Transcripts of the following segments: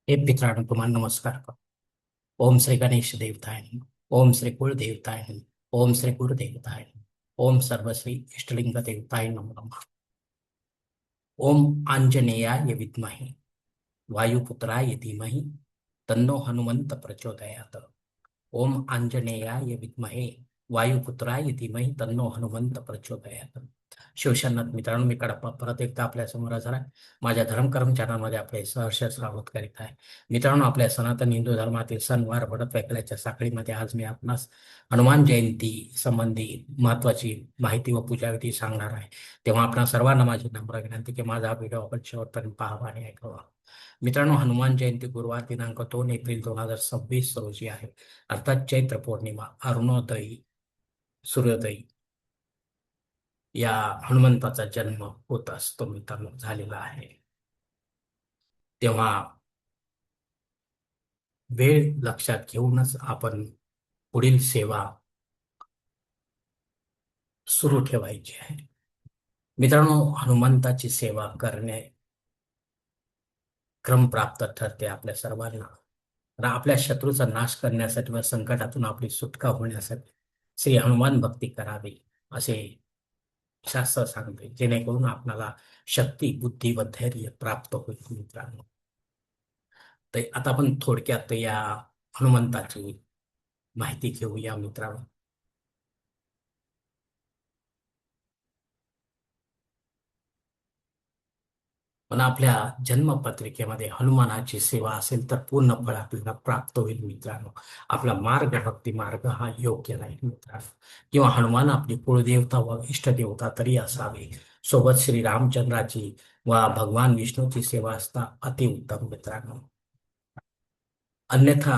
हे मित्रांनो तुम्हाला नमस्कार करतो. ओम श्री गणेश देवताय नमः. ओम श्री कुलदेवताय नमः. ओम श्री गुरुदेवताय नमः. ओम सर्वश्री इष्टलिंग देवताय नमो नमः. ओम आंजनेयाय विद्महे वायुपुत्राय धीमहि तन्नो हनुमंत प्रचोदयात. ओम आंजनेयाय विद्महे वायुपुत्राय धीमहि तन्नो हनुमंत प्रचोदयात. शिवशरणत मित्रांनो, मी कडप्पा परत एकदा आपल्या समोर झाला माझ्या धर्मकर्म चॅनलमध्ये आपले सहर्ष स्वागत करीत आहे. मित्रांनो, आपल्या सनातन हिंदू धर्मातील सणवार वडत वैकल्याच्या साखळीमध्ये आज मी आपणास हनुमान जयंती संबंधी महत्वाची माहिती व पूजाविधी सांगणार आहे. तेव्हा आपणा सर्वांना माझी नम्र विनंती की माझा हा व्हिडिओ आपण शेवटपर्यंत पाहावा आणि ऐकावा. मित्रांनो, हनुमान जयंती गुरुवार दिनांक 2 एप्रिल 2026 रोजी आहे. अर्थात चैत्र पौर्णिमा अरुणोदयी सूर्योदयी या हनुमंताचा जन्म होत असतो मित्रांनो, झालेला आहे. तेव्हा वेळ लक्षात घेऊनच आपण पुढील सेवा सुरू ठेवायची आहे. मित्रांनो, हनुमंताची सेवा करणे क्रम प्राप्त ठरते आपल्या सर्वांना. तर आपल्या शत्रूचा नाश करण्यासाठी व संकटातून आपली सुटका होण्यासाठी श्री हनुमान भक्ती करावी असे शास्त्र सांगते, जेणेकरून आपल्याला शक्ती बुद्धी व धैर्य प्राप्त होईल मित्रांनो. तर आता आपण थोडक्यात या हनुमंताची माहिती घेऊया मित्रांनो. पण आपल्या जन्मपत्रिकेमध्ये हनुमानाची सेवा असेल तर पूर्ण फळ आपल्याला प्राप्त होईल मित्रांनो. आपला मार्ग भक्ती मार्ग हा योग्य नाही मित्रांनो. किंवा हनुमान आपली कुळदेवता व इष्टदेवता तरी असावे. सोबत श्री रामचंद्राची व भगवान विष्णूची सेवा असता अतिउत्तम मित्रांनो. अन्यथा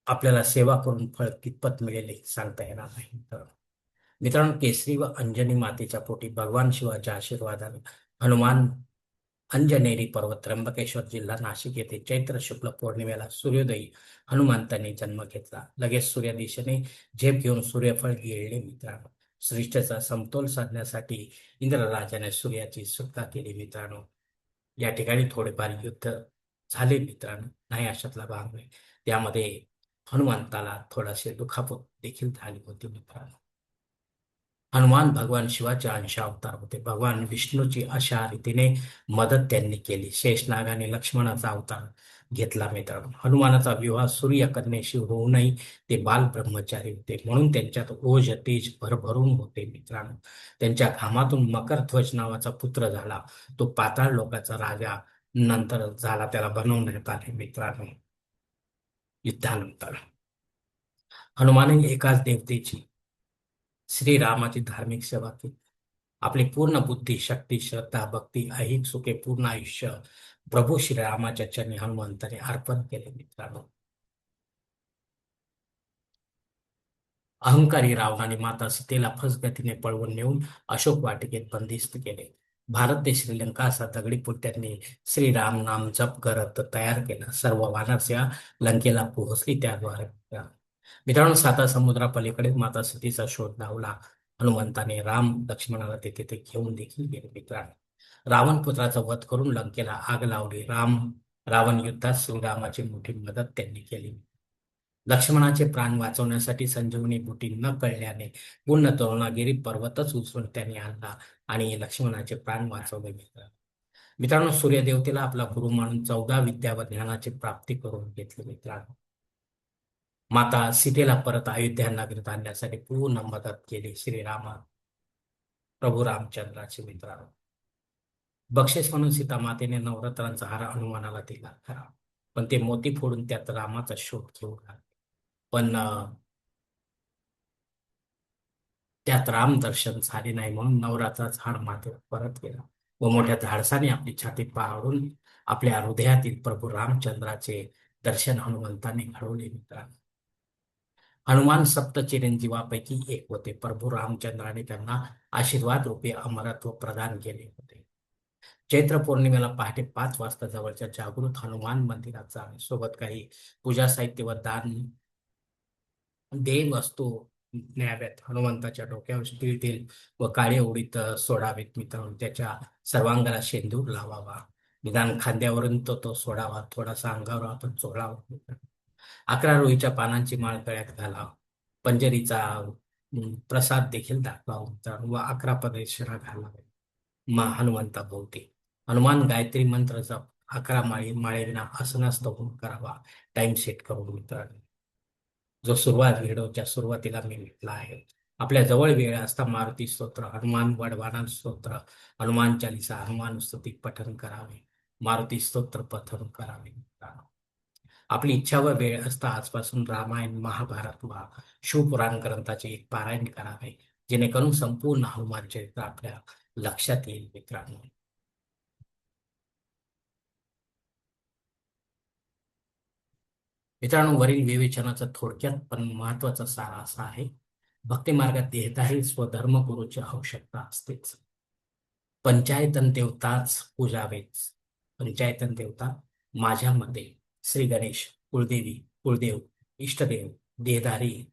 आपल्याला सेवा करून फळ कितपत मिळेल हे सांगता येणार नाही. तर मित्रांनो, केसरी व अंजनी मातेच्या पोटी भगवान शिवाच्या आशीर्वादाने हनुमान अंजनेरी पर्वत त्र्यंबकेश्वर जिल्हा नाशिक येथे चैत्र शुक्ल पौर्णिमेला सूर्योदयी हनुमंताने जन्म घेतला. लगेच सूर्य दिशेने झेप घेऊन सूर्यफळ गिळले मित्रांनो. सृष्टीचा समतोल साधण्यासाठी इंद्रराजाने सूर्याची सुटका केली मित्रांनो. या ठिकाणी थोडेफार युद्ध झाले मित्रांनो, नाही अशातला भाग नाही. त्यामध्ये हनुमंताला थोडासे दुखापत देखील झाली होती मित्रांनो. हनुमान भगवान शिवाचे अंश अवतार होते. भगवान विष्णूची अशा रीतीने मदत त्यांनी केली. शेषनागाने लक्ष्मणाचा अवतार घेतला मित्रांनो. हनुमानाचा विवाह सूर्य कन्येशी होऊनही ते बाल ब्रह्मचारी होते, म्हणून त्यांच्यात ओज तेज भरभरून होते मित्रांनो. त्यांच्या घामातून मकरध्वज नावाचा पुत्र झाला. तो पाताळ लोकाचा राजा नंतर झाला, त्याला बनवण्यात आले मित्रांनो. युद्धानंतर हनुमानाने एकाच देवतेची श्रीरामाची धार्मिक सेवा केली. आपली पूर्ण बुद्धी शक्ती श्रद्धा भक्ती ऐहिक सुखे पूर्ण आयुष्य प्रभू श्रीरामाच्या चरणी हनुमंताने अर्पण केले मित्रांनो. अहंकारी रावणाने माता सीतेला फसगतीने पळवून नेऊन अशोक वाटिकेत बंदिस्त केले. भारत ते श्रीलंका असा दगडी पूल त्यांनी श्रीराम नाम जप करत तयार केला. सर्व वानरसेना लंकेला पोहोचली त्याद्वारे. मित्रांनो, साता समुद्रापलीकडे माता सतीचा शोध लावला. हनुमंताने राम लक्ष्मणाला तेथे ते घेऊन देखील गेले मित्रांनो. रावण पुत्राचा वध करून लंकेला आग लावली. रावण युद्धात श्रीरामाची मोठी मदत त्यांनी केली. लक्ष्मणाचे प्राण वाचवण्यासाठी संजीवनी बुटी न कळल्याने पूर्ण तरुणागिरी पर्वतच उचलून त्यांनी आणला आणि लक्ष्मणाचे प्राण वाचवले मित्रांनो. मित्रांनो, सूर्यदेवतेला आपला गुरु मानून 14 विद्या व ज्ञानाची प्राप्ती करून घेतली मित्रांनो. माता सीतेला परत अयोध्या नगरीत आणण्यासाठी पूर्ण मदत केली श्रीरामा प्रभू रामचंद्राचे मित्रांनो. बक्षीस म्हणून सीता मातेने नवरत्नांचा हार हनुमानाला दिला खरा, पण ते मोती फोडून त्यात रामाचा शोध घेऊन आले. पण त्यात राम दर्शन झाले नाही, म्हणून नवराचा झाड मातेवर परत गेला व मोठ्या धाडसाने आपली छाती पाडून आपल्या हृदयातील प्रभू रामचंद्राचे दर्शन हनुमंताने घडवले मित्रांनो. हनुमान सप्त चिरंजीवापैकी एक होते. प्रभू रामचंद्राने त्यांना आशीर्वाद रूपे अमरत्व प्रदान केले होते. चैत्र पौर्णिमेला पहाटे 5 वाजता जवळच्या जागृत हनुमान मंदिरात जावे. सोबत काही पूजा साहित्य व दान देव वस्तू न्याव्यात. हनुमंताच्या डोक्यावर तिळतील व काळे उडीद सोडावेत मित्रांनो. त्याच्या सर्वांगाला शेंदूर लावावा. निदान खांद्यावरून तो सोडावा, थोडासा अंगावर आपण चोळावा. 11 रुईच्या पानांची माळ गळ्यात घालावं, पंजरीचा प्रसाद देखील दाखवावा मित्रांनो, व 11 प्रदक्षिणा घालावे हनुमंता भोवती. हनुमान गायत्री मंत्र जप 11 माळेविना आसनास करावा. टाइम सेट करून मित्रांनो, जो व्हिडिओच्या सुरुवातीला मी म्हटला आहे. आपल्या जवळ वेळ असता मारुती स्तोत्र, हनुमान वडवाना स्तोत्र, हनुमान चालिसा, हनुमान स्तुती पठण करावे. मारुती स्तोत्र पठण करावे मित्रांनो. आपली इच्छा व वेळ असता आजपासून रामायण, महाभारत वा शिवपुराण ग्रंथाचे एक पारायण करावे, जेणेकरून संपूर्ण हनुमान चरित्र आपल्या लक्षात येईल मित्रांनो. मित्रांनो, वरील विवेचनाचा थोडक्यात पण महत्वाचा सार असा आहे: भक्ती मार्गात देहताही स्वधर्म गुरुची आवश्यकता असतेच. पंचायतन देवताच पूजावेच. पंचायतन देवता माझ्या मते श्री गणेश, कुळदेवी, कुळदेव, इष्टदेव, देहधारी,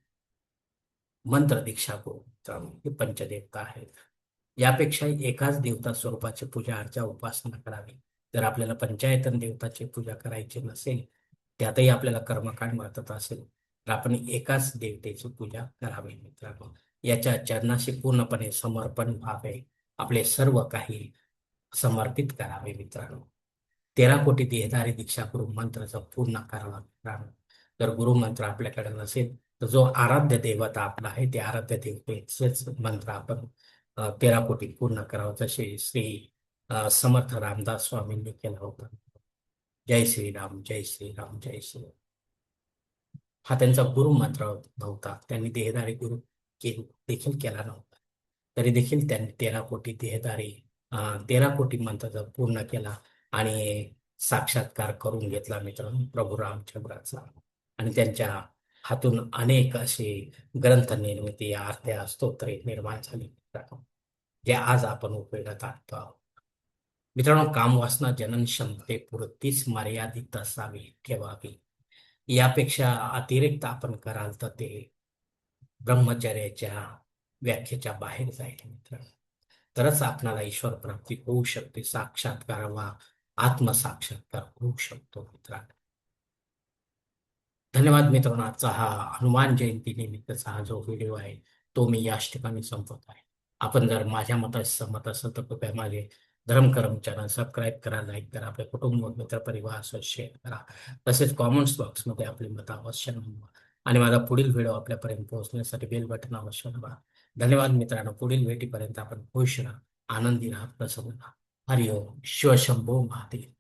मंत्र दीक्षा गुरु मित्रांनो, हे पंचदेवता आहेत. यापेक्षा एकाच देवता स्वरूपाची पूजा अर्चा उपासना करावी. जर आपल्याला पंचायतन देवताची पूजा करायची नसेल, त्यातही आपल्याला कर्मकांड वाटत असेल, तर आपण एकाच देवतेची पूजा करावी मित्रांनो. याच्या चरणाशी पूर्णपणे समर्पण व्हावे, आपले सर्व काही समर्पित करावे मित्रांनो. 13 कोटी देहधारी दीक्षा गुरु मंत्र जप पूर्ण करावा मित्रांनो. जर गुरुमंत्र आपल्याकडे नसेल, तर जो आराध्य देवता आपला आहे, ते आराध्य देवतेचेच मंत्र आपण 13 कोटी पूर्ण करावं, जसे श्री समर्थ रामदास स्वामींनी केलं होतं. जय श्रीराम, जय श्रीराम, जय श्रीराम. हा त्यांचा गुरुमंत्र नव्हता, त्यांनी देहधारी गुरु देखील केला नव्हता. तरी देखील त्यांनी 13 कोटी मंत्र जप पूर्ण केला आणि साक्षात्कार करून घेतला मित्रांनो प्रभू रामचंद्राचा. आणि त्यांच्या हातून अनेक असे ग्रंथ निर्मिती, आरत्या, स्तोत्रे निर्माण झाली मित्रांनो, जे आज आपण उपयोगात आणतो आहोत. मित्रांनो, कामवासना जनन क्षमतेपुरतीच मर्यादित असावी, ठेवावी. यापेक्षा अतिरिक्त आपण कराल तर ते ब्रह्मचर्याच्या व्याख्येच्या बाहेर जाईल मित्रांनो. तरच आपणाला ईश्वर प्राप्ती होऊ शकते, साक्षात्कार वा आत्मसाक्षात्कार होऊ शकतो मित्रांनो. धन्यवाद मित्रांनो. आजचा हा हनुमान जयंती निमित्तचा हा जो व्हिडिओ आहे, तो मी याच ठिकाणी संपवत आहे. आपण जर माझ्या मताशी सहमत असेल तर कृपया माझे धर्मकरम चॅनल सबस्क्राईब करा, लाईक करा, आपल्या कुटुंब, मित्र, परिवार शेअर करा. तसेच कॉमेंट्स बॉक्समध्ये आपली मतं अवश्य नोंदवा आणि माझा पुढील व्हिडिओ आपल्यापर्यंत पोहोचण्यासाठी बेल बटन अवश्य दाबा. धन्यवाद मित्रांनो. पुढील भेटीपर्यंत आपण खुश राहा, आनंदी राहा, प्रसन्न राहा. हरिओम. शिवशंभो महादेव.